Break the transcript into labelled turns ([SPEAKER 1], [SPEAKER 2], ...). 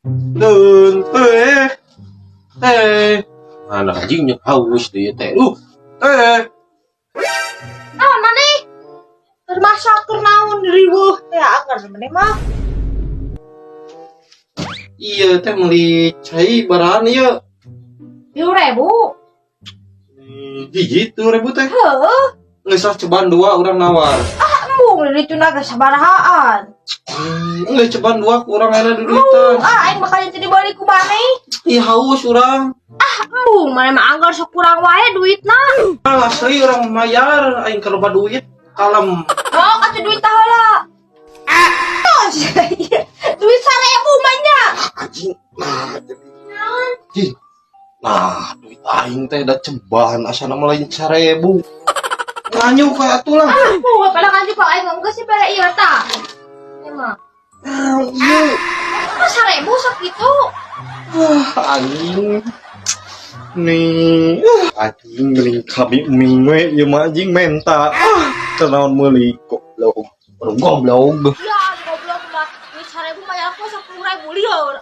[SPEAKER 1] Dun, mana anjingnya haus dia teh.
[SPEAKER 2] Ah, mana? Termasak kernaun ribuh teh agar sebenarnya mah.
[SPEAKER 1] Iya teh meli cai barahan ya.
[SPEAKER 2] 10.000.
[SPEAKER 1] Hiji 2.000 teh.
[SPEAKER 2] Heuh.
[SPEAKER 1] Geus cobaan 2 urang nawar.
[SPEAKER 2] Embung di tuna ge sabarahaan.
[SPEAKER 1] Geus cobaan 2 kurang ada duitan.
[SPEAKER 2] Aing makanya jadi balik ku maneh.
[SPEAKER 1] Ih haus urang.
[SPEAKER 2] Embung mana mah anggar sakurang wae duitna.
[SPEAKER 1] Asli urang mayar aing kaloba duit kalem.
[SPEAKER 2] Oh, atuh duit tah heula. Duit 1.000 mahnya.
[SPEAKER 1] Anjing. Nah, duit aing teh da ceban asana mah lain 1.000. Nganyu ka atuh lah.
[SPEAKER 2] Pada kanji kok aing geus sih pere ieu tah. Emang.
[SPEAKER 1] Iya.
[SPEAKER 2] Masa 1.000 sakitu.
[SPEAKER 1] Anjing. Nih, anjing geuning kami mingwe ieu mah anjing menta. Tanaon meuli kok goblok.
[SPEAKER 2] Ya, goblok mah. Duit 1.000 mah aku 10.000 lieur.